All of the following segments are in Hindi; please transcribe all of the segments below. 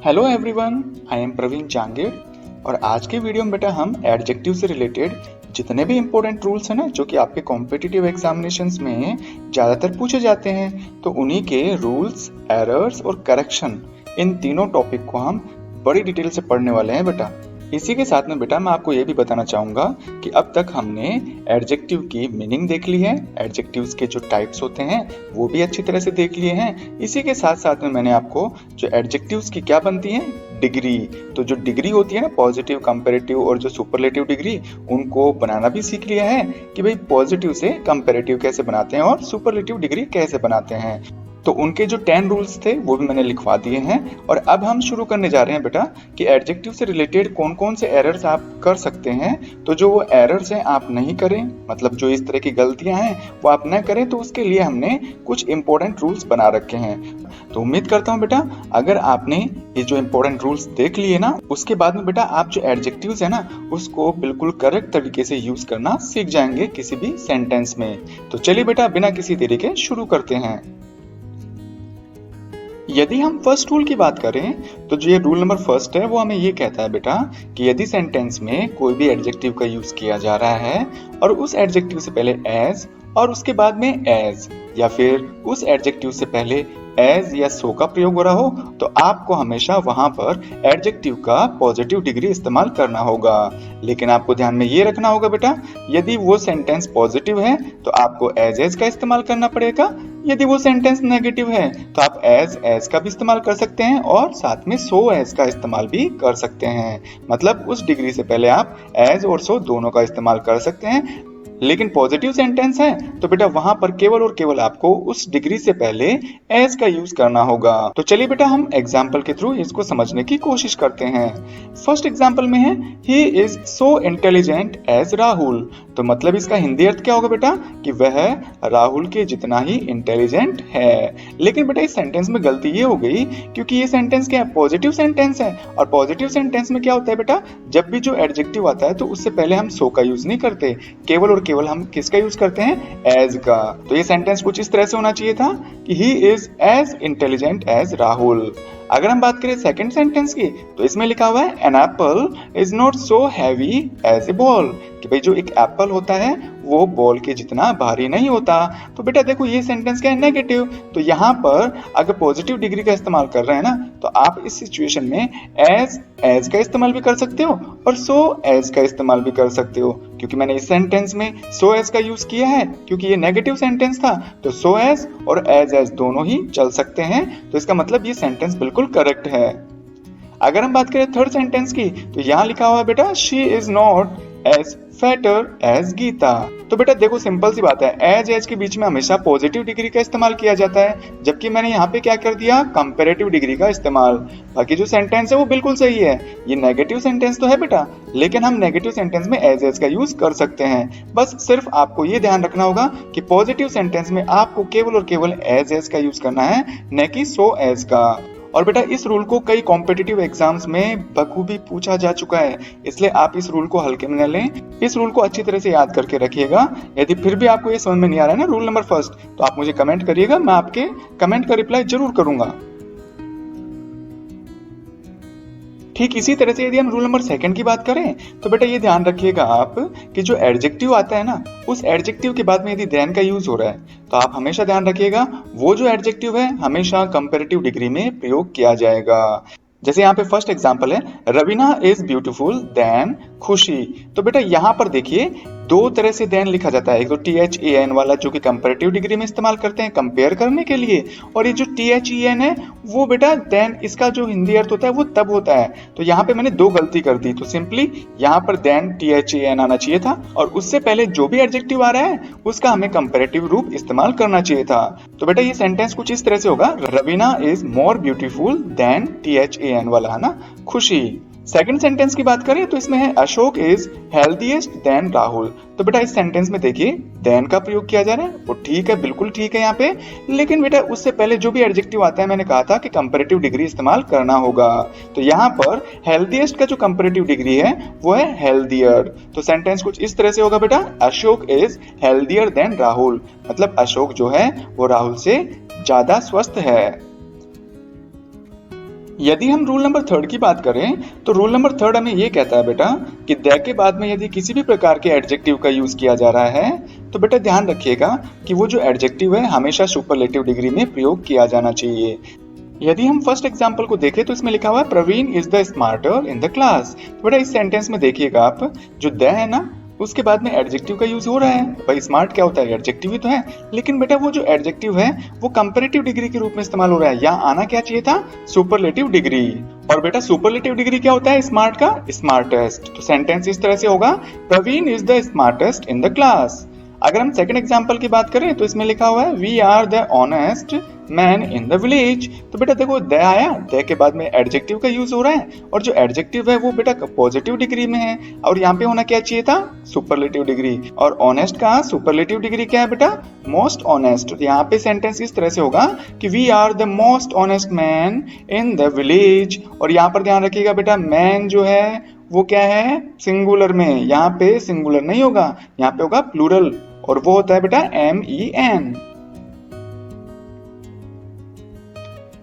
Hello everyone, I am Praveen Jangir और आज के वीडियो में बेटा हम एडजेक्टिव से रिलेटेड जितने भी इम्पोर्टेंट रूल्स हैं ना जो कि आपके कॉम्पिटिटिव एग्जामिनेशंस में ज़्यादातर पूछे जाते हैं, तो उन्हीं के रूल्स, एरर्स और करेक्शन, इन तीनों टॉपिक को हम बड़ी डिटेल से पढ़ने वाले हैं बेटा। इसी के साथ में बेटा मैं आपको ये भी बताना चाहूँगा कि अब तक हमने एडजेक्टिव की मीनिंग देख ली है, एडजेक्टिव्स के जो टाइप्स होते हैं वो भी अच्छी तरह से देख लिए हैं। इसी के साथ साथ में मैंने आपको जो एडजेक्टिव्स की क्या बनती हैं, डिग्री, तो जो डिग्री होती है ना, पॉजिटिव, कंपैरेटिव और जो सुपरलेटिव डिग्री, उनको बनाना भी सीख लिया है कि भाई पॉजिटिव से कंपैरेटिव कैसे बनाते हैं और सुपरलेटिव डिग्री कैसे बनाते हैं। तो उनके जो 10 रूल्स थे वो भी मैंने लिखवा दिए हैं। और अब हम शुरू करने जा रहे हैं बेटा कि एडजेक्टिव से रिलेटेड कौन कौन से एरर्स आप कर सकते हैं। तो जो वो एरर्स हैं आप नहीं करें, मतलब जो इस तरह की गलतियां हैं वो आप न करें, तो उसके लिए हमने कुछ इंपॉर्टेंट रूल्स बना रखे हैं। तो उम्मीद करता हूँ बेटा अगर आपने ये जो इंपॉर्टेंट रूल्स देख लिए ना, उसके बाद में बेटा आप जो एडजेक्टिव्स है ना उसको बिल्कुल करेक्ट तरीके से यूज करना सीख जाएंगे किसी भी सेंटेंस में। तो चलिए बेटा बिना किसी देरी के शुरू करते हैं। यदि हम फर्स्ट रूल की बात करें तो जो ये रूल नंबर फर्स्ट है वो हमें ये कहता है बेटा कि यदि सेंटेंस में कोई भी एडजेक्टिव का यूज किया जा रहा है और उस एडजेक्टिव से पहले एज और उसके बाद में एज, या फिर उस एडजेक्टिव से पहले एज या सो का प्रयोग हो रहा हो, तो आपको हमेशा वहां पर एडजेक्टिव का पॉजिटिव डिग्री इस्तेमाल करना होगा। लेकिन आपको ध्यान में ये रखना होगा बेटा, यदि वो सेंटेंस पॉजिटिव है तो आपको एज का इस्तेमाल करना पड़ेगा। यदि वो सेंटेंस नेगेटिव है तो आप एज का भी इस्तेमाल कर सकते हैं और साथ में सो एज का इस्तेमाल भी कर सकते हैं। मतलब उस डिग्री से पहले आप एज और सो दोनों का इस्तेमाल कर सकते हैं। लेकिन पॉजिटिव सेंटेंस है तो बेटा वहां पर केवल और केवल आपको उस डिग्री से पहले एज का यूज करना होगा। तो चलिए बेटा हम एग्जाम्पल के थ्रू इसको समझने की कोशिश करते हैं। फर्स्ट एग्जाम्पल में है he is so intelligent as Rahul. तो मतलब इसका हिंदी अर्थ क्या होगा बेटा कि वह राहुल के जितना ही इंटेलिजेंट है। लेकिन बेटा इस सेंटेंस में गलती ये हो गई क्योंकि ये सेंटेंस क्या है, पॉजिटिव सेंटेंस है। और पॉजिटिव सेंटेंस में क्या होता है बेटा, जब भी जो एडजेक्टिव आता है तो उससे पहले हम सो का यूज नहीं करते, केवल और केवल हम किसका यूज करते हैं, एज का। तो ये सेंटेंस कुछ इस तरह से होना चाहिए था कि he is as intelligent as Rahul. अगर हम बात करें सेकंड सेंटेंस की तो इसमें लिखा हुआ है an apple is not so heavy as a ball, कि भाई जो एक एप्पल होता है वो बॉल के जितना भारी नहीं होता। तो बेटा देखो ये सेंटेंस क्या है, नेगेटिव। तो यहाँ पर अगर पॉजिटिव डिग्री का इस्तेमाल कर रहे हैं ना तो आप इस सिचुएशन में एज का इस्तेमाल भी कर सकते हो और सो एज का इस्तेमाल भी कर सकते हो। क्योंकि मैंने इस सेंटेंस में सो एज का यूज किया है क्योंकि ये नेगेटिव सेंटेंस था, तो सो एज और एज दोनों ही चल सकते हैं। तो इसका मतलब ये सेंटेंस बिल्कुल करेक्ट है। अगर हम बात करें थर्ड सेंटेंस की तो यहाँ लिखा हुआ है बेटा she is not as fatter as Geeta. तो बेटा देखो सिंपल सी बात है, एज के बीच में हमेशा पॉजिटिव डिग्री का इस्तेमाल किया जाता है, जबकि मैंने यहाँ पे क्या कर दिया, कंपैरेटिव डिग्री का इस्तेमाल। बाकी जो सेंटेंस है वो बिल्कुल सही है। ये नेगेटिव सेंटेंस तो है बेटा, लेकिन हम नेगेटिव सेंटेंस में एज का यूज कर सकते हैं। बस सिर्फ आपको ये ध्यान रखना होगा कि पॉजिटिव सेंटेंस में आपको केवल और केवल एज का यूज करना है, न कि सो एज का। और बेटा इस रूल को कई कॉम्पिटिटिव एग्जाम्स में बखूबी पूछा जा चुका है, इसलिए आप इस रूल को हल्के में न लें। इस रूल को अच्छी तरह से याद करके रखिएगा। यदि फिर भी आपको ये समझ में नहीं आ रहा है ना रूल नंबर फर्स्ट, तो आप मुझे कमेंट करिएगा, मैं आपके कमेंट का रिप्लाई जरूर करूंगा। ठीक इसी तरह से यदि हम रूल नंबर सेकंड की बात करें तो बेटा ये ध्यान रखिएगा आप कि जो एडजेक्टिव आता है ना, उस एडजेक्टिव के बाद में यदि देन का यूज हो रहा है तो आप हमेशा ध्यान रखिएगा वो जो एडजेक्टिव है हमेशा कंपैरेटिव डिग्री में प्रयोग किया जाएगा। जैसे यहाँ पे फर्स्ट एग्जांपल है रवीना इज ब्यूटीफुल देन खुशी। तो बेटा यहाँ पर देखिए दो तरह से देन लिखा जाता है, एक तो THEN वाला जो कि कंपैरेटिव डिग्री में इस्तेमाल करते हैं कंपेयर करने के लिए, और ये जो THEN है वो बेटा देन, इसका जो हिंदी अर्थ होता है वो तब होता है। तो यहाँ पे मैंने दो गलती कर दी, तो सिंपली यहाँ पर देन THEN आना चाहिए था और उससे पहले जो भी एडजेक्टिव आ रहा है उसका हमें कंपैरेटिव रूप इस्तेमाल करना चाहिए था। तो बेटा ये सेंटेंस कुछ इस तरह से होगा Raveena is more beautiful then THEN वाला है ना, खुशी। सेकंड सेंटेंस की बात करें तो इसमें है Ashok is healthiest than Rahul. तो बेटा इस सेंटेंस में देखिए देन का प्रयोग किया जा रहा है, वो ठीक है, बिल्कुल ठीक है यहाँ पे। लेकिन बेटा उससे पहले जो भी एडजेक्टिव आता है मैंने कहा था कि कंपैरेटिव डिग्री इस्तेमाल करना होगा। तो यहाँ पर हेल्दीएस्ट का जो कंपैरेटिव डिग्री है वो है हेल्दियर। तो सेंटेंस कुछ इस तरह से होगा बेटा Ashok is healthier then Rahul, मतलब अशोक जो है वो राहुल से ज्यादा स्वस्थ है। यदि हम रूल नंबर थर्ड की बात करें तो रूल नंबर थर्ड हमें ये कहता है बेटा कि द के बाद में यदि किसी भी प्रकार के एडजेक्टिव का यूज किया जा रहा है तो बेटा ध्यान रखिएगा कि वो जो एडजेक्टिव है हमेशा सुपरलेटिव डिग्री में प्रयोग किया जाना चाहिए। यदि हम फर्स्ट एग्जांपल को देखें तो इसमें लिखा हुआ है Praveen is the smarter in the class. तो बेटा इस सेंटेंस में देखिएगा आप, जो द है ना उसके बाद में एडजेक्टिव का यूज हो रहा है। भाई स्मार्ट क्या होता है, एडजेक्टिव ही तो है, लेकिन बेटा वो जो एडजेक्टिव है वो कंपैरेटिव डिग्री के रूप में इस्तेमाल हो रहा है। यहाँ आना क्या चाहिए था, सुपरलेटिव डिग्री। और बेटा सुपरलेटिव डिग्री क्या होता है स्मार्ट का, स्मार्टेस्ट। तो सेंटेंस इस तरह से होगा Praveen is the smartest in the class. अगर हम सेकंड एग्जांपल की बात करें तो इसमें लिखा हुआ है we are the honest man in the village. तो बेटा देखो द आया, द के बाद में एडजेक्टिव का यूज हो रहा है और जो एडजेक्टिव है वो बेटा पॉजिटिव डिग्री में है और यहाँ पे होना क्या चाहिए था, सुपरलेटिव डिग्री। और ऑनेस्ट का सुपरलेटिव डिग्री क्या है बेटा, मोस्ट ऑनेस्ट। तो यहाँ पे सेंटेंस इस तरह से होगा कि we are the most honest man in the village. और यहाँ पर ध्यान रखिएगा बेटा मैन जो है वो क्या है, सिंगुलर में, यहाँ पे सिंगुलर नहीं होगा, यहाँ पे होगा प्लूरल और वो होता है बेटा MEN।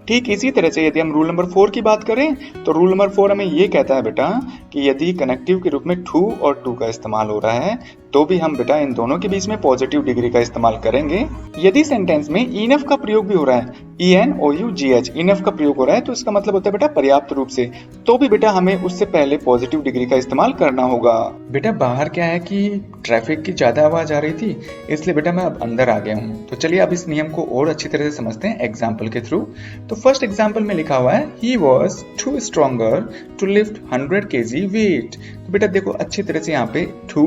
ठीक इसी तरह से यदि हम रूल नंबर 4 की बात करें तो रूल नंबर 4 हमें ये कहता है बेटा कि यदि कनेक्टिव के रूप में टू और टू का इस्तेमाल हो रहा है तो भी हम बेटा इन दोनों के बीच में पॉजिटिव डिग्री का इस्तेमाल करेंगे। यदि सेंटेंस में इनफ का प्रयोग भी हो रहा है, ENOUGH इनफ का प्रयोग हो रहा है तो इसका मतलब होता है बेटा पर्याप्त रूप से, तो भी बेटा हमें उससे पहले पॉजिटिव डिग्री का इस्तेमाल करना होगा। बेटा बाहर क्या है कि ट्रैफिक की ज्यादा आवाज आ रही थी इसलिए बेटा मैं अब अंदर आ गया हूँ। तो चलिए अब इस नियम को और अच्छी तरह से समझते हैं एग्जाम्पल के थ्रू। तो फर्स्ट एग्जाम्पल में लिखा हुआ है he was too stronger to lift 100 kg weight. तो बेटा देखो अच्छी तरह से यहाँ पे टू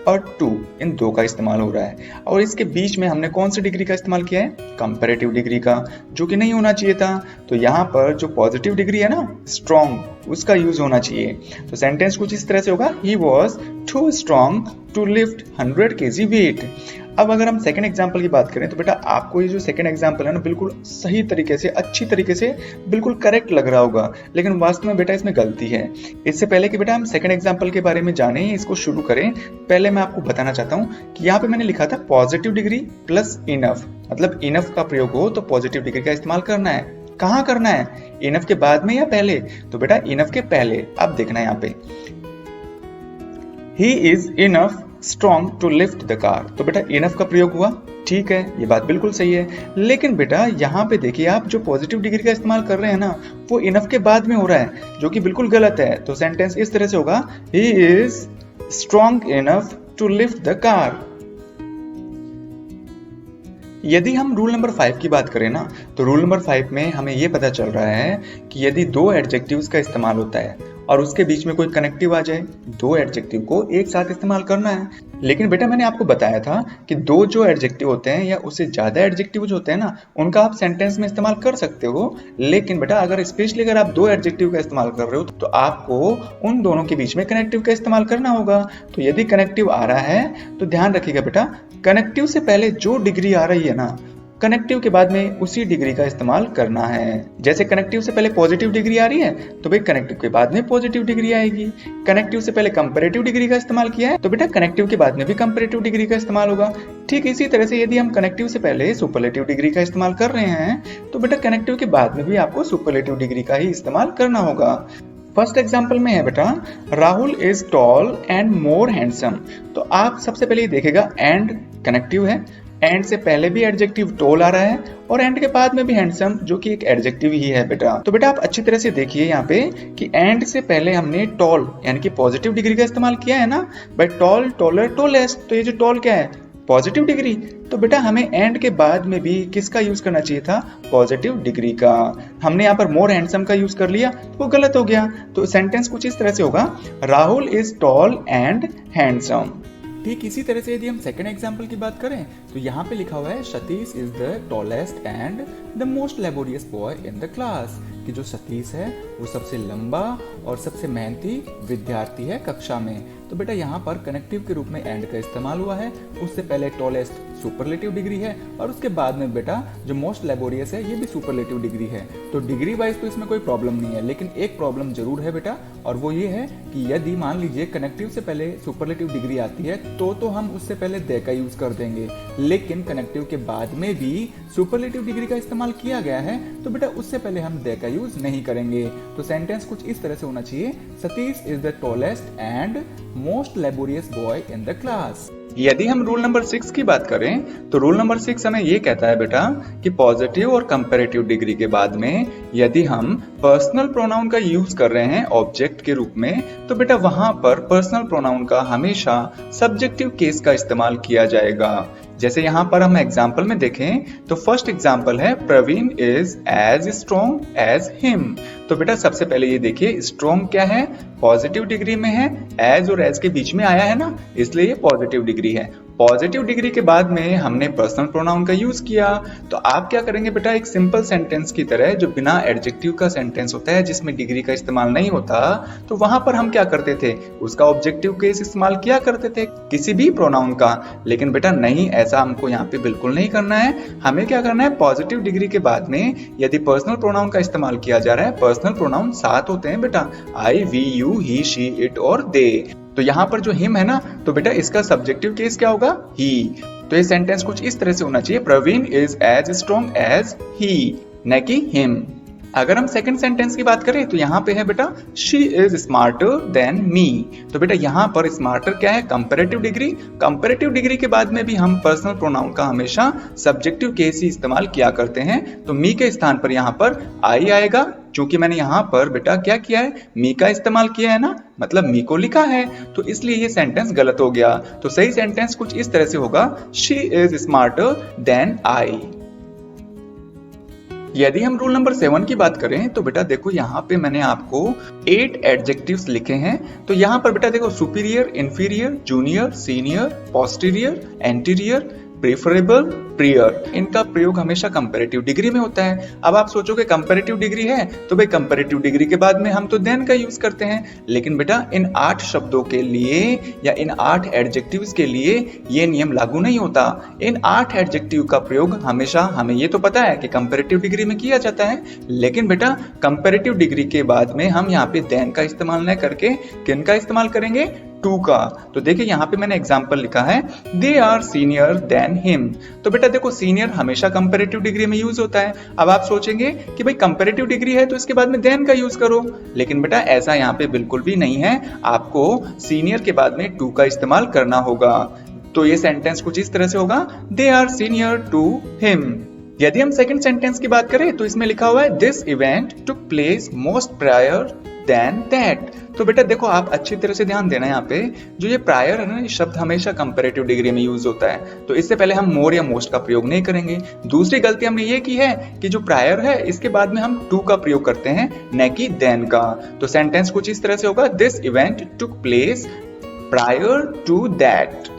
और टू इन दो का इस्तेमाल हो रहा है और इसके बीच में हमने कौन सी डिग्री का इस्तेमाल किया है, कंपैरेटिव डिग्री का, जो कि नहीं होना चाहिए था। तो यहाँ पर जो पॉजिटिव डिग्री है ना स्ट्रॉन्ग, उसका यूज होना चाहिए। तो सेंटेंस कुछ इस तरह से होगा he was too strong to lift 100 kg weight. अब अगर हम सेकंड एग्जांपल की बात करें तो बेटा आपको ये जो सेकंड एग्जांपल है ना बिल्कुल सही तरीके से, अच्छी तरीके से, बिल्कुल करेक्ट लग रहा होगा, लेकिन वास्तव में बेटा इसमें गलती है। इससे पहले कि बेटा हम सेकंड एग्जांपल के बारे में जाने, इसको शुरू करें, पहले मैं आपको बताना चाहता हूँ कि यहाँ पे मैंने लिखा था पॉजिटिव डिग्री प्लस इनफ, मतलब इनफ का प्रयोग हो तो पॉजिटिव डिग्री का इस्तेमाल करना है। कहाँ करना है, इनफ के बाद में या पहले? तो बेटा इनफ के पहले। अब देखना है यहाँ पे he is enough strong to lift the car. तो बेटा इनफ का प्रयोग हुआ, ठीक है, ये बात बिल्कुल सही है, लेकिन बेटा यहाँ पे देखिए आप जो पॉजिटिव डिग्री का इस्तेमाल कर रहे हैं ना वो इनफ के बाद में हो रहा है, जो कि बिल्कुल गलत है। तो सेंटेंस इस तरह से होगा he is strong enough to lift the car. यदि हम रूल नंबर 5 की बात करें ना तो रूल नंबर 5 में हमें यह पता चल रहा है कि यदि दो एडजेक्टिव्स का इस्तेमाल होता है और उसके बीच में कोई कनेक्टिव आ जाए, दो एडजेक्टिव को एक साथ इस्तेमाल करना है। लेकिन बेटा मैंने आपको बताया था कि दो जो एडजेक्टिव होते हैं या उससे ज्यादा एडजेक्टिव जो होते हैं ना उनका आप सेंटेंस में इस्तेमाल कर सकते हो, लेकिन बेटा अगर स्पेशली अगर आप दो एडजेक्टिव का इस्तेमाल कर रहे हो तो आपको उन दोनों के बीच में कनेक्टिव का इस्तेमाल करना होगा। तो यदि कनेक्टिव आ रहा है तो ध्यान रखिएगा बेटा कनेक्टिव से पहले जो डिग्री आ रही है ना कनेक्टिव के बाद में उसी डिग्री का इस्तेमाल करना है। जैसे कनेक्टिव से पहले पॉजिटिव डिग्री आ रही है तो भाई कनेक्टिव के बाद में पॉजिटिव डिग्री आएगी। कनेक्टिव से पहले कंपैरेटिव डिग्री का इस्तेमाल किया है तो बेटा कनेक्टिव के बाद में भी कंपैरेटिव डिग्री का इस्तेमाल होगा। ठीक इसी तरह से यदि हम कनेक्टिव से पहले सुपरलेटिव डिग्री का इस्तेमाल कर रहे हैं तो बेटा कनेक्टिव के बाद में भी आपको सुपरलेटिव डिग्री का ही इस्तेमाल करना होगा। फर्स्ट एग्जाम्पल में है बेटा Rahul is tall and more handsome. तो आप सबसे पहले ये देखेगा एंड कनेक्टिव है, एंड से पहले भी एडजेक्टिव टॉल आ रहा है और एंड के बाद में भी हैंडसम, जो कि एक एडजेक्टिव ही है बेटा। तो बेटा आप अच्छी तरह से देखिए यहाँ पे कि एंड से पहले हमने टॉल यानी कि पॉजिटिव डिग्री का इस्तेमाल किया है ना, बाय टॉल, टॉलर, टॉलेस्ट। तो ये जो टॉल क्या है, पॉजिटिव डिग्री। तो बेटा हमें एंड के बाद में भी किसका यूज करना चाहिए था, पॉजिटिव डिग्री का। हमने यहाँ पर मोर हैंडसम का यूज कर लिया तो वो गलत हो गया। तो सेंटेंस कुछ इस तरह से होगा Rahul is tall and handsome. ठीक इसी तरह से यदि हम सेकंड एग्जांपल की बात करें तो यहाँ पे लिखा हुआ है Satish is the tallest and the most laborious boy in the class. कि जो सतीश है वो सबसे लंबा और सबसे मेहनती विद्यार्थी है कक्षा में। तो बेटा यहाँ पर कनेक्टिव के रूप में एंड का इस्तेमाल हुआ है। उससे पहले टॉलेस्ट सुपरलेटिव डिग्री है और उसके बाद में बेटा जो मोस्ट लेबोरियस है ये भी सुपरलेटिव डिग्री है। तो डिग्री वाइज तो इसमें कोई प्रॉब्लम नहीं है, लेकिन एक प्रॉब्लम जरूर है बेटा, और वो ये है कि यदि मान लीजिए कनेक्टिव से पहले सुपरलेटिव डिग्री आती है तो हम उससे पहले दे का यूज कर देंगे, लेकिन कनेक्टिव के बाद में भी सुपरलेटिव डिग्री का इस्तेमाल किया गया है तो बेटा उससे पहले हम दे का यूज नहीं करेंगे। तो सेंटेंस कुछ इस तरह से होना चाहिए, Satish is the tallest and most laborious boy in the class. यदि हम रूल नंबर 6 की बात करें तो रूल नंबर 6 हमें ये कहता है बेटा कि पॉजिटिव और कंपैरेटिव डिग्री के बाद में यदि हम पर्सनल प्रोनाउन का यूज कर रहे हैं ऑब्जेक्ट के रूप में तो बेटा वहां पर पर्सनल प्रोनाउन का हमेशा सब्जेक्टिव केस का इस्तेमाल किया जाएगा। जैसे यहाँ पर हम एग्जाम्पल में देखें तो फर्स्ट एग्जाम्पल है Praveen is as strong as him. तो बेटा सबसे पहले ये देखिए स्ट्रॉन्ग क्या है, पॉजिटिव डिग्री में है, एज और एज के बीच में आया है ना, इसलिए ये पॉजिटिव डिग्री है। पॉजिटिव डिग्री के बाद में हमने पर्सनल प्रोनाउन का यूज किया, तो आप क्या करेंगे बेटा एक सिंपल सेंटेंस की तरह जो बिना एडजेक्टिव का सेंटेंस होता है जिसमें डिग्री का इस्तेमाल नहीं होता, तो वहां पर हम क्या करते थे उसका ऑब्जेक्टिव केस इस्तेमाल किया करते थे किसी भी प्रोनाउन का। लेकिन बेटा नहीं, ऐसा हमको यहाँ पे बिल्कुल नहीं करना है। हमें क्या करना है, पॉजिटिव डिग्री के बाद में यदि पर्सनल प्रोनाउन का इस्तेमाल किया जा रहा है, पर्सनल प्रोनाउन 7 होते हैं बेटा, I, we, you, he, she, it और दे। तो यहाँ पर जो हिम है ना, तो बेटा इसका सब्जेक्टिव केस क्या होगा, ही। तो ये सेंटेंस कुछ इस तरह से होना चाहिए, Praveen is as strong as he, न कि हिम। अगर हम सेकंड सेंटेंस की बात करें तो यहाँ पे है बेटा she is smarter than me. तो बेटा यहाँ पर स्मार्टर क्या है, कंपैरेटिव डिग्री। कंपैरेटिव डिग्री के बाद में भी हम पर्सनल प्रोनाउन का हमेशा सब्जेक्टिव केस ही इस्तेमाल किया करते हैं। तो मी के स्थान पर यहाँ पर आई आएगा, क्योंकि मैंने यहाँ पर बेटा क्या किया है, मी का इस्तेमाल किया है ना, मतलब मी को लिखा है, तो इसलिए ये सेंटेंस गलत हो गया। तो सही सेंटेंस कुछ इस तरह से होगा, she is smarter than I. यदि हम रूल नंबर 7 की बात करें तो बेटा देखो यहाँ पे मैंने आपको 8 एडजेक्टिव्स लिखे हैं। तो यहाँ पर बेटा देखो superior, inferior, junior, senior, posterior, anterior, preferable, prior, इनका प्रयोग हमेशा कंपैरेटिव डिग्री में होता है। अब आप सोचोगे कंपैरेटिव डिग्री है तो भाई कंपैरेटिव डिग्री के बाद में हम तो देन का यूज करते हैं, लेकिन बेटा इन 8 शब्दों के लिए या इन 8 एडजेक्टिव्स के लिए ये नियम लागू नहीं होता। इन 8 एडजेक्टिव का प्रयोग हमेशा, हमें ये तो पता है कि कंपैरेटिव डिग्री में किया जाता है, लेकिन बेटा कंपैरेटिव डिग्री के बाद में हम यहाँ पे देन का इस्तेमाल न करके किन का इस्तेमाल करेंगे, टू का। तो देखिए यहाँ पे मैंने एग्जांपल लिखा है, they are senior than him. तो बेटा देखो सीनियर हमेशा कंपैरेटिव डिग्री में यूज होता है। अब आप सोचेंगे कि भाई कंपैरेटिव डिग्री है तो इसके बाद में देन का यूज करो, लेकिन बेटा ऐसा यहाँ पे बिल्कुल भी नहीं है। आपको सीनियर के बाद में टू का इस्तेमाल करना होगा। तो ये सेंटेंस कुछ इस तरह से होगा, they are senior to him. यदि हम सेकंड सेंटेंस की बात करें तो इसमें लिखा हुआ है, this event took place most prior than that. तो बेटा देखो आप अच्छी तरह से ध्यान देना, यहाँ पे जो ये प्रायर है ना, ये शब्द हमेशा कंपैरेटिव डिग्री में यूज होता है, तो इससे पहले हम मोर या मोस्ट का प्रयोग नहीं करेंगे। दूसरी गलती हमने ये की है कि जो प्रायर है इसके बाद में हम टू का प्रयोग करते हैं न कि देन का। तो सेंटेंस कुछ इस तरह से होगा, this event took place prior to that.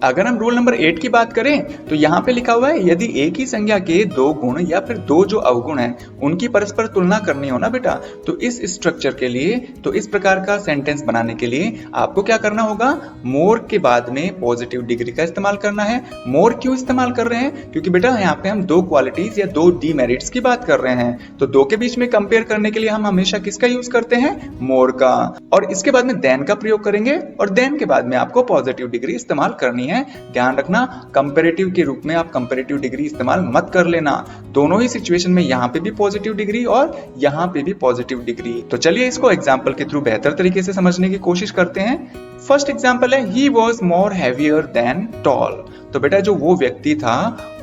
अगर हम रूल नंबर 8 की बात करें तो यहाँ पे लिखा हुआ है, यदि एक ही संज्ञा के 2 गुण या फिर 2 जो अवगुण हैं उनकी परस्पर तुलना करनी हो ना बेटा, तो इस स्ट्रक्चर के लिए, तो इस प्रकार का सेंटेंस बनाने के लिए आपको क्या करना होगा, मोर के बाद में पॉजिटिव डिग्री का इस्तेमाल करना है। मोर क्यों इस्तेमाल कर रहे हैं, क्योंकि बेटा यहाँ पे हम 2 क्वालिटीज या 2 डीमेरिट्स की बात कर रहे हैं, तो 2 के बीच में कंपेयर करने के लिए हम हमेशा किसका यूज करते हैं, मोर का। और इसके बाद में देन का प्रयोग करेंगे और देन के बाद में आपको पॉजिटिव डिग्री इस्तेमाल करनी है। ध्यान रखना, कंपैरेटिव के रूप में आप कंपैरेटिव डिग्री इस्तेमाल मत कर लेना। दोनों ही सिचुएशन में यहाँ पे भी पॉजिटिव डिग्री और यहाँ पे भी पॉजिटिव डिग्री। तो चलिए इसको एग्जाम्पल के थ्रू बेहतर तरीके से समझने की कोशिश करते हैं। फर्स्ट एग्जाम्पल है, he was more heavier than tall. तो बेटा जो वो व्यक्ति था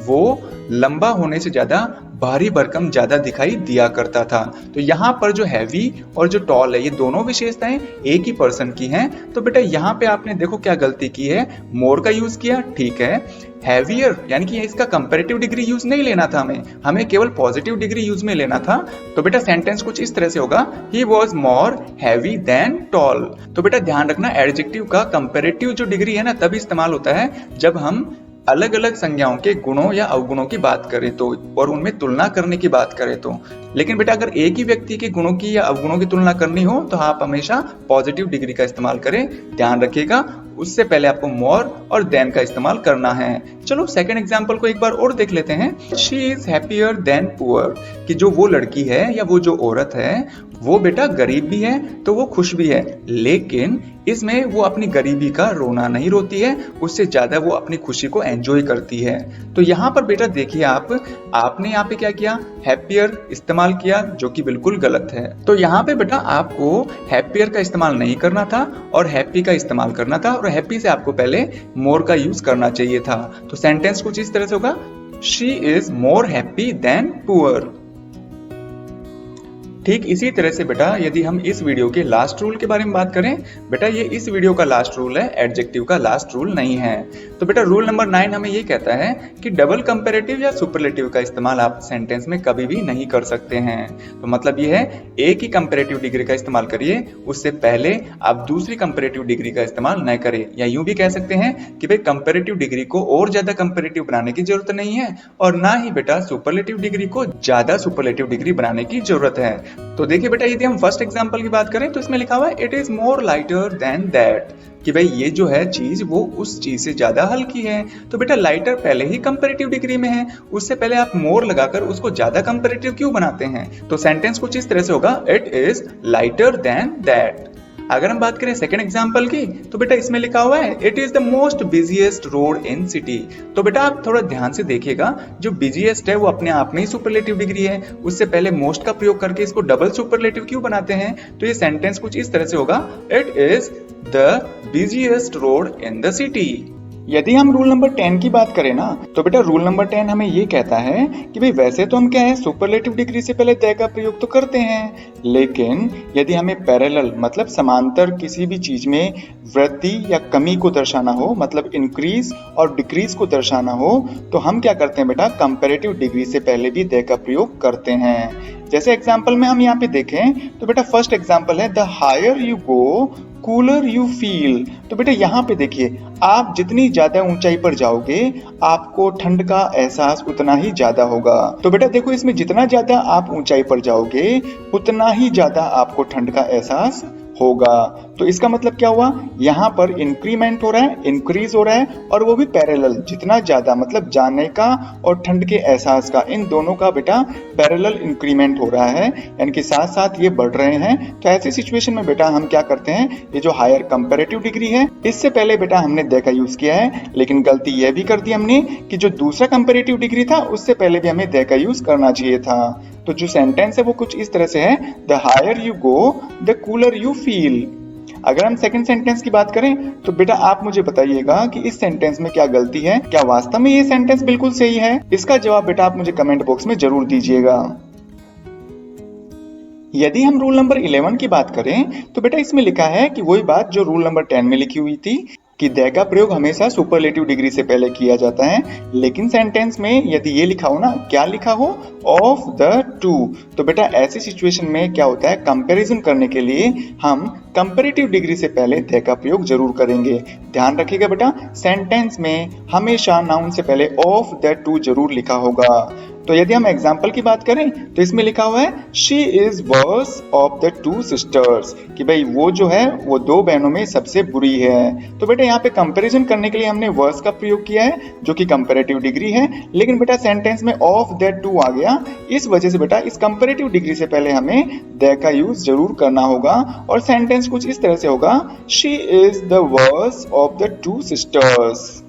वो लंबा होने से ज्यादा भारी भरकम ज्यादा दिखाई दिया करता था। तो यहाँ पर जो हैवी और जो टॉल है ये दोनों विशेषताएं एक ही पर्सन की हैं। तो बेटा यहाँ पे आपने देखो क्या गलती की है, मोर का यूज किया, ठीक है, हैवियर यानी कि इसका कंपैरेटिव डिग्री यूज नहीं लेना था, हमें केवल पॉजिटिव डिग्री यूज में लेना था। तो बेटा सेंटेंस कुछ इस तरह से होगा, he was more heavy than tall. तो बेटा ध्यान रखना, एडजेक्टिव का कंपैरेटिव जो डिग्री है ना तभी इस्तेमाल होता है जब हम अलग अलग संज्ञाओं के गुणों या अवगुणों की बात करें तो और उनमें तुलना करने की बात करें तो। लेकिन बेटा अगर एक ही व्यक्ति के गुणों की या अवगुणों की तुलना करनी हो तो आप हमेशा पॉजिटिव डिग्री का इस्तेमाल करें। ध्यान रखिएगा, उससे पहले आपको मोर और देन का इस्तेमाल करना है। चलो सेकंड एग्जांपल को एक बार और देख लेते हैं। She is happier than poor, कि जो वो लड़की है या वो जो औरत है वो बेटा गरीब भी है तो वो खुश भी है, लेकिन इसमें वो अपनी गरीबी का रोना नहीं रोती है, उससे ज्यादा वो अपनी खुशी को एंजॉय करती है। तो यहाँ पर बेटा देखिए आपने यहाँ पे क्या किया, हैप्पियर इस्तेमाल किया, जो कि बिल्कुल गलत है। तो यहाँ पे बेटा आपको हैप्पियर का इस्तेमाल नहीं करना था और हैप्पी का इस्तेमाल करना था, और हैप्पी से आपको पहले मोर का यूज करना चाहिए था। तो सेंटेंस कुछ इस तरह से होगा, she is more happy than poor. ठीक इसी तरह से बेटा यदि हम इस वीडियो के लास्ट रूल के बारे में बात करें, बेटा ये इस वीडियो का लास्ट रूल है, एडजेक्टिव का लास्ट रूल नहीं है। तो बेटा रूल नंबर 9 हमें ये कहता है कि डबल कंपैरेटिव या सुपरलेटिव का इस्तेमाल आप सेंटेंस में कभी भी नहीं कर सकते हैं। तो मतलब ये है, एक ही कंपैरेटिव डिग्री का इस्तेमाल करिए, उससे पहले आप दूसरी कंपैरेटिव डिग्री का इस्तेमाल न करें। या यूं भी कह सकते हैं कि भाई कंपैरेटिव डिग्री को और ज्यादा कंपैरेटिव बनाने की जरूरत नहीं है, और ना ही बेटा सुपरलेटिव डिग्री को ज्यादा सुपरलेटिव डिग्री बनाने की जरूरत है। तो देखिए बेटा यदि हम फर्स्ट एग्जांपल की बात करें तो इसमें लिखा हुआ है it is more lighter than that, कि भाई ये जो है चीज वो उस चीज से ज्यादा हल्की है। तो बेटा लाइटर पहले ही कंपैरेटिव डिग्री में है, उससे पहले आप मोर लगाकर उसको ज्यादा कंपैरेटिव क्यों बनाते हैं। तो सेंटेंस कुछ इस तरह से होगा, it is lighter than that. अगर हम बात करें सेकंड एग्जांपल की तो बेटा इसमें लिखा हुआ है it is the most busiest road in city. तो बेटा आप थोड़ा ध्यान से देखिएगा, जो बिजिएस्ट है वो अपने आप में ही सुपरलेटिव डिग्री है, उससे पहले मोस्ट का प्रयोग करके इसको डबल सुपरलेटिव क्यों बनाते हैं। तो ये सेंटेंस कुछ इस तरह से होगा, it is the busiest road in the city. यदि हम रूल नंबर 10 की बात करें ना तो बेटा रूल नंबर 10 हमें ये कहता है कि भाई वैसे तो हम क्या है सुपरलेटिव डिग्री से पहले द का प्रयोग तो करते हैं, लेकिन यदि हमें पैरेलल मतलब समांतर किसी भी चीज में वृद्धि या कमी को दर्शाना हो, मतलब इंक्रीज और डिक्रीज को दर्शाना हो, तो हम क्या करते हैं बेटा कंपैरेटिव डिग्री से पहले भी द का प्रयोग करते हैं। जैसे एग्जाम्पल में हम यहाँ पे देखें तो बेटा फर्स्ट एग्जाम्पल है the higher you go cooler you feel. तो बेटा यहाँ पे देखिए, आप जितनी ज्यादा ऊंचाई पर जाओगे आपको ठंड का एहसास उतना ही ज्यादा होगा। तो बेटा देखो इसमें जितना ज्यादा आप ऊंचाई पर जाओगे उतना ही ज्यादा आपको ठंड का एहसास होगा। तो इसका मतलब क्या हुआ, यहाँ पर इंक्रीमेंट हो रहा है, इंक्रीज हो रहा है, और वो भी पैरेलल, जितना ज्यादा मतलब जाने का और ठंड के एहसास का, इन दोनों का बेटा पैरेलल इंक्रीमेंट हो रहा है, यानी कि साथ साथ ये बढ़ रहे हैं। तो ऐसी सिचुएशन में बेटा हम क्या करते हैं, ये जो हायर कंपैरेटिव डिग्री है इससे पहले बेटा हमने द का यूज किया है, लेकिन गलती यह भी कर दी हमने कि जो दूसरा कंपैरेटिव डिग्री था उससे पहले भी हमें द का यूज करना चाहिए था। तो जो सेंटेंस है वो कुछ इस तरह से है, the higher you go the cooler you feel. अगर हम सेकंड सेंटेंस की बात करें तो बेटा आप मुझे बताइएगा कि इस सेंटेंस में क्या गलती है, क्या वास्तव में ये सेंटेंस बिल्कुल सही है। इसका जवाब बेटा आप मुझे कमेंट बॉक्स में जरूर दीजिएगा। यदि हम रूल नंबर 11 की बात करें तो बेटा इसमें लिखा है कि वही बात जो रूल नंबर 10 में लिखी हुई थी कि द का प्रयोग हमेशा सुपरलेटिव डिग्री से पहले किया जाता है, लेकिन सेंटेंस में यदि ये लिखा हो ना, क्या लिखा हो, ऑफ द टू, तो बेटा ऐसी सिचुएशन में क्या होता है, कंपैरिजन करने के लिए हम कंपैरेटिव डिग्री से पहले द का प्रयोग जरूर करेंगे। ध्यान रखिएगा बेटा, सेंटेंस में हमेशा नाउन से पहले ऑफ द टू जरूर लिखा होगा। तो यदि हम एग्जाम्पल की बात करें तो इसमें लिखा हुआ है she is worse of the two sisters, कि भाई वो जो है वो दो बहनों में सबसे बुरी है। तो बेटा यहाँ पे कंपैरिजन करने के लिए हमने वर्स का प्रयोग किया है जो कि कंपैरेटिव डिग्री है, लेकिन बेटा सेंटेंस में ऑफ द टू आ गया, इस वजह से बेटा इस कंपैरेटिव डिग्री से पहले हमें द का यूज जरूर करना होगा, और सेंटेंस कुछ इस तरह से होगा, she is the worse of the two sisters.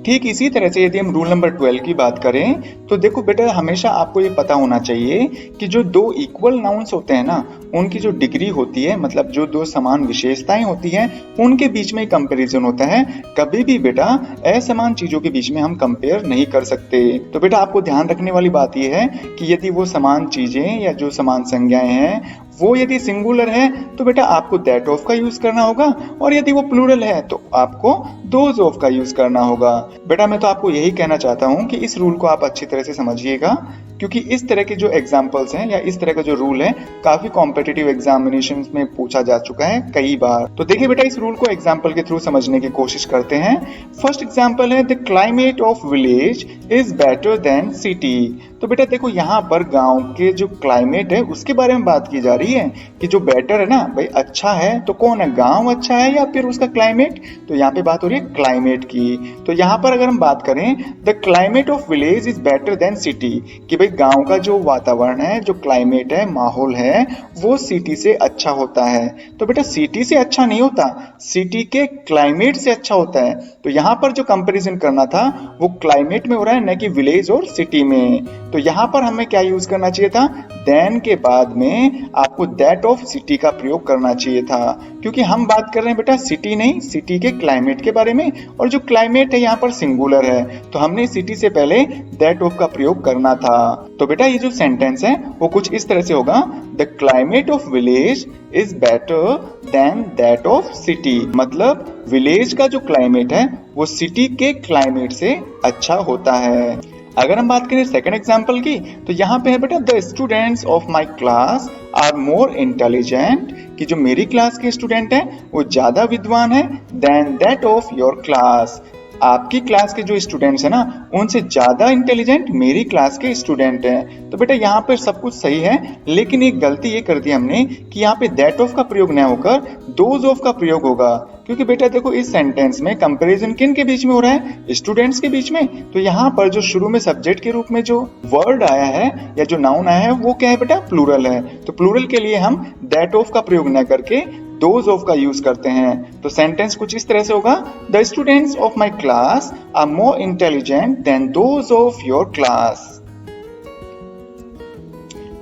ठीक इसी तरह से यदि हम रूल नंबर 12 की बात करें तो देखो बेटा हमेशा आपको ये पता होना चाहिए कि जो दो इक्वल नाउन्स होते हैं ना उनकी जो डिग्री होती है, मतलब जो दो समान विशेषताएं होती हैं उनके बीच में कंपैरिजन होता है। कभी भी बेटा असमान चीजों के बीच में हम कंपेयर नहीं कर सकते। तो बेटा आपको ध्यान रखने वाली बात यह है कि यदि वो समान चीजें या जो समान संज्ञाएं हैं वो यदि सिंगुलर है तो बेटा आपको दैट ऑफ का यूज करना होगा, और यदि वो प्लूरल है तो आपको दोज ऑफ का यूज करना होगा। बेटा मैं तो आपको यही कहना चाहता हूँ कि इस रूल को आप अच्छी तरह से समझिएगा, क्योंकि इस तरह के जो एग्जाम्पल्स हैं या इस तरह का जो रूल है काफी कॉम्पिटिटिव एग्जामिनेशन में पूछा जा चुका है कई बार। तो देखिए बेटा इस रूल को एग्जाम्पल के थ्रू समझने की कोशिश करते हैं। फर्स्ट एग्जाम्पल है the climate of village is better than city. तो बेटा देखो यहाँ पर गांव के जो क्लाइमेट है उसके बारे में बात की जा रही है कि जो बेटर है ना भाई, अच्छा है तो कौन है, गांव अच्छा है या फिर उसका क्लाइमेट। तो यहाँ पे बात हो रही है क्लाइमेट की। तो यहाँ पर अगर हम बात करें the climate of village is better than city, कि भाई गांव का जो वातावरण है, जो क्लाइमेट है, माहौल है, वो सिटी से अच्छा होता है। तो बेटा सिटी से अच्छा नहीं होता, सिटी के क्लाइमेट से अच्छा होता है। तो यहाँ पर जो कंपैरिजन करना था वो क्लाइमेट में हो रहा है, न कि विलेज और सिटी में। तो यहाँ पर हमें क्या यूज करना चाहिए था, देन के बाद में आपको दैट ऑफ सिटी का प्रयोग करना चाहिए था, क्योंकि हम बात कर रहे हैं बेटा सिटी नहीं, सिटी के क्लाइमेट के बारे में, और जो क्लाइमेट है यहाँ पर सिंगुलर है, तो हमने सिटी से पहले दैट ऑफ का प्रयोग करना था। तो बेटा ये जो सेंटेंस है वो कुछ इस तरह से होगा, the climate of village is better than that of city. मतलब विलेज का जो क्लाइमेट है वो सिटी के क्लाइमेट से अच्छा होता है। अगर हम बात करें सेकंड एग्जांपल की, तो यहाँ पे है बेटा the students of my class are more intelligent, कि जो मेरी क्लास के स्टूडेंट हैं वो ज्यादा विद्वान है than that of your class. आपकी क्लास के जो स्टूडेंट्स हैं ना उनसे ज्यादा इंटेलिजेंट मेरी क्लास के स्टूडेंट हैं। तो बेटा यहाँ पर सब कुछ सही है, लेकिन एक गलती ये कर दी हमने कि यहाँ पे दैट ऑफ का प्रयोग न होकर दोज ऑफ का प्रयोग होगा, क्योंकि बेटा देखो इस सेंटेंस में कंपैरिजन किन के बीच में हो रहा है, स्टूडेंट्स के बीच में। तो यहाँ पर जो शुरू में सब्जेक्ट के रूप में जो वर्ड आया है या जो नाउन आया है वो क्या है बेटा, प्लूरल है। तो प्लूरल के लिए हम दैट ऑफ का प्रयोग न करके दोज ऑफ का यूज करते हैं। तो सेंटेंस कुछ इस तरह से होगा, the students of my class are more intelligent than those of your class.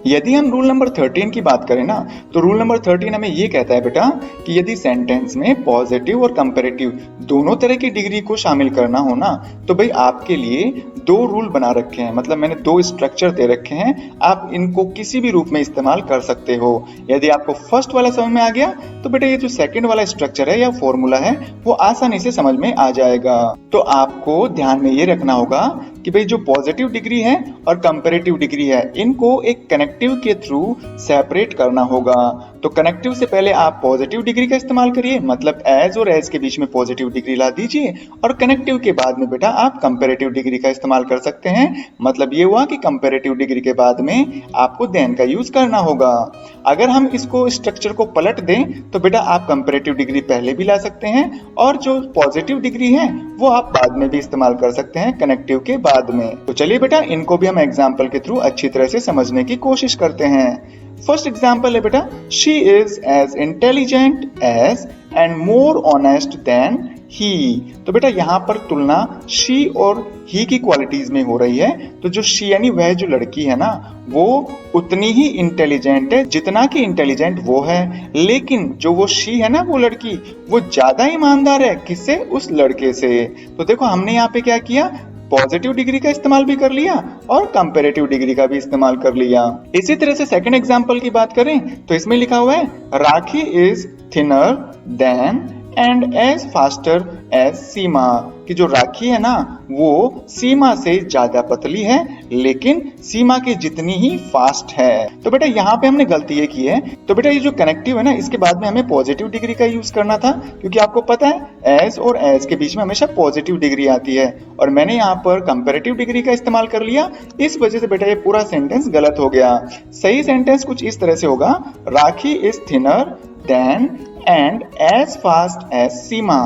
यदि हम रूल नंबर 13 की बात करें ना, तो रूल नंबर 13 हमें ये कहता है बेटा कि यदि सेंटेंस में पॉजिटिव और कंपैरेटिव दोनों तरह की डिग्री को शामिल करना हो ना, तो भाई आपके लिए दो रूल बना रखे हैं, मतलब मैंने दो स्ट्रक्चर दे रखे हैं, आप इनको किसी भी रूप में इस्तेमाल कर सकते हो। यदि आपको फर्स्ट वाला समझ में आ गया तो बेटा ये जो सेकंड वाला स्ट्रक्चर है या फॉर्मूला है वो आसानी से समझ में आ जाएगा। तो आपको ध्यान में ये रखना होगा कि भाई जो पॉजिटिव डिग्री है और कंपैरेटिव डिग्री है इनको एक कनेक्टिव के थ्रू सेपरेट करना होगा। तो कनेक्टिव से पहले आप पॉजिटिव डिग्री का इस्तेमाल करिए, मतलब एज और एज के बीच में पॉजिटिव डिग्री ला दीजिए, और कनेक्टिव के बाद में बेटा आप कंपैरेटिव डिग्री का इस्तेमाल कर सकते हैं। मतलब ये हुआ कि कंपैरेटिव डिग्री के बाद में आपको देन का यूज करना होगा। अगर हम इसको स्ट्रक्चर को पलट दें तो बेटा आप कंपैरेटिव डिग्री पहले भी ला सकते हैं और जो पॉजिटिव डिग्री है वो आप बाद में भी इस्तेमाल कर सकते हैं कनेक्टिव के बाद में। तो चलिए बेटा इनको भी हम एग्जाम्पल के थ्रू अच्छी तरह से समझने की कोशिश करते हैं। फर्स्ट एग्जाम्पल है बेटा, she is as intelligent as and more honest than he. तो बेटा यहाँ पर तुलना शी और ही की क्वालिटीज में हो रही है। तो जो शी यानी वह जो लड़की है ना वो उतनी ही इंटेलिजेंट है जितना कि इंटेलिजेंट वो है, लेकिन जो वो शी है ना वो लड़की वो ज्यादा ईमानदार है, किससे, उस लड़के से। तो देखो हमने यहाँ पे क्या किया, पॉजिटिव डिग्री का इस्तेमाल भी कर लिया और कंपैरेटिव डिग्री का भी इस्तेमाल कर लिया। इसी तरह से सेकंड एग्जांपल की बात करें तो इसमें लिखा हुआ है Rakhi is thinner than and as faster as Seema, कि जो राखी है ना वो सीमा से ज्यादा पतली है लेकिन सीमा के जितनी ही फास्ट है। तो बेटा यहाँ पे हमने गलती ये की है। तो बेटा ये जो कनेक्टिव है ना इसके बाद में हमें पॉजिटिव डिग्री का यूज करना था, क्योंकि आपको पता है एज और एज के बीच में हमेशा पॉजिटिव डिग्री आती है, और मैंने यहाँ पर कंपैरेटिव डिग्री का इस्तेमाल कर लिया। इस वजह से बेटा ये पूरा सेंटेंस गलत हो गया। सही सेंटेंस कुछ इस तरह से होगा, Rakhi is thinner than and as fast as Seema.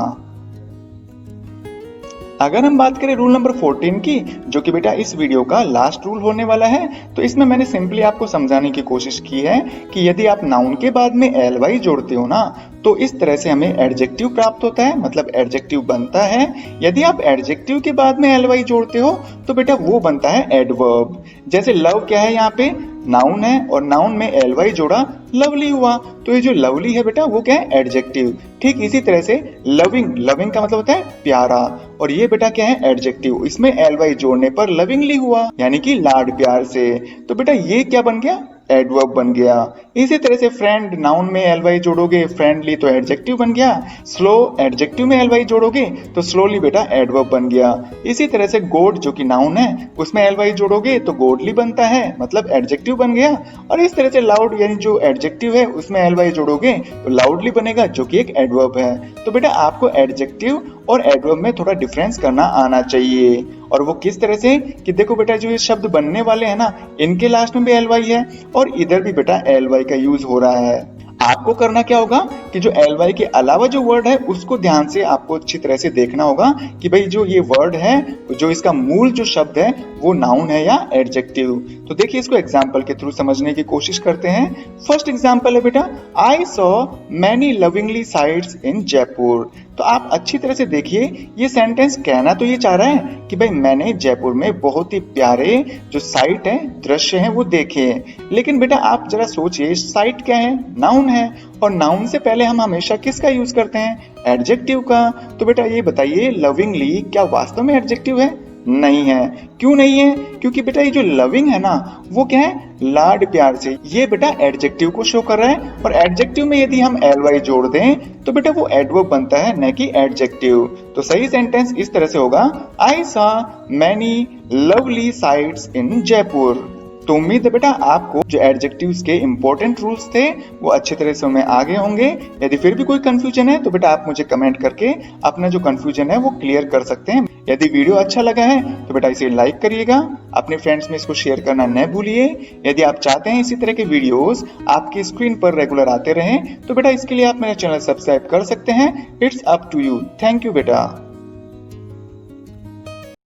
अगर हम बात करें रूल नंबर 14 की, जो कि बेटा इस वीडियो का लास्ट रूल होने वाला है, तो इसमें मैंने सिंपली आपको समझाने की कोशिश की है कि यदि आप नाउन के बाद में एलवाई जोड़ते हो ना तो इस तरह से हमें एडजेक्टिव प्राप्त होता है, मतलब एडजेक्टिव बनता है। यदि आप एडजेक्टिव के बाद में एलवाई जोड़ते हो तो बेटा वो बनता है एडवर्ब। जैसे लव क्या है, यहाँ पे नाउन है और नाउन में एलवाई जोड़ा लवली हुआ, तो ये जो लवली है बेटा वो क्या है, एडजेक्टिव। ठीक इसी तरह से लविंग, लविंग का मतलब होता है प्यारा, और ये बेटा क्या है, एडजेक्टिव। इसमें एलवाई जोड़ने पर लविंगली हुआ, यानी कि लाड प्यार से। तो बेटा ये क्या बन गया, एडवर्ब बन गया। इसी तरह से फ्रेंड नाउन में एलवाई जोड़ोगे, फ्रेंडली तो एडजेक्टिव बन गया। स्लो एडजेक्टिव में एलवाई जोड़ोगे तो स्लोली बेटा एडवर्ब बन गया। इसी तरह से गोड जो कि नाउन है उसमें एलवाई जोड़ोगे तो गोडली बनता है, मतलब एडजेक्टिव बन गया। और इस तरह से लाउड यानी जो एडजेक्टिव है उसमें एलवाई जोड़ोगे तो लाउडली बनेगा, जो कि एक एडवर्ब है। तो बेटा आपको एडजेक्टिव और एडवर्ब में थोड़ा डिफरेंस करना आना चाहिए। और वो किस तरह से कि देखो बेटा जो ये शब्द बनने वाले हैं ना, इनके लास्ट में भी एलवाई है और इधर भी बेटा एलवाई का यूज हो रहा है। आपको करना क्या होगा कि जो एलवाई के अलावा जो वर्ड है उसको ध्यान से आपको अच्छी तरह से देखना होगा कि भाई जो ये वर्ड है, जो इसका मूल जो शब्द है वो नाउन है या एडजेक्टिव। तो देखिए इसको एग्जांपल के थ्रू समझने की कोशिश करते हैं। फर्स्ट एग्जांपल है बेटा, I saw many lovingly sites in Jaipur. तो आप अच्छी तरह से देखिए, ये सेंटेंस कहना तो ये चाह रहा है कि भाई मैंने जयपुर में बहुत ही प्यारे जो साइट है, दृश्य हैं वो देखे। लेकिन बेटा आप जरा सोचिए, साइट क्या है? नाउन है, और नाउन से पहले हम हमेशा किसका यूज करते हैं? एडजेक्टिव का। तो बेटा ये बताइए, लविंगली क्या वास्तव में एडजेक्टिव है? नहीं है। क्यों नहीं है? क्योंकि बेटा ये जो लविंग है ना, वो क्या है? लाड प्यार से। ये बेटा एडजेक्टिव को शो कर रहा है, और एडजेक्टिव में यदि हम एलवाई जोड़ दें तो बेटा वो एडवर्ब बनता है, न कि एडजेक्टिव। तो सही सेंटेंस इस तरह से होगा, I saw many lovely sites in Jaipur. तो उम्मीद है बेटा आपको जो एडजेक्टिव्स के इंपॉर्टेंट रूल्स थे वो अच्छी तरह से में आगे होंगे। यदि फिर भी कोई कंफ्यूजन है तो बेटा आप मुझे कमेंट करके अपना जो कंफ्यूजन है वो क्लियर कर सकते हैं। यदि वीडियो अच्छा लगा है तो बेटा इसे लाइक करिएगा, अपने फ्रेंड्स में इसको शेयर करना न भूलिए। यदि आप चाहते हैं इसी तरह के वीडियोस आपकी स्क्रीन पर रेगुलर आते रहें तो बेटा इसके लिए आप मेरा चैनल सब्सक्राइब कर सकते हैं। It's up to you. Thank you बेटा।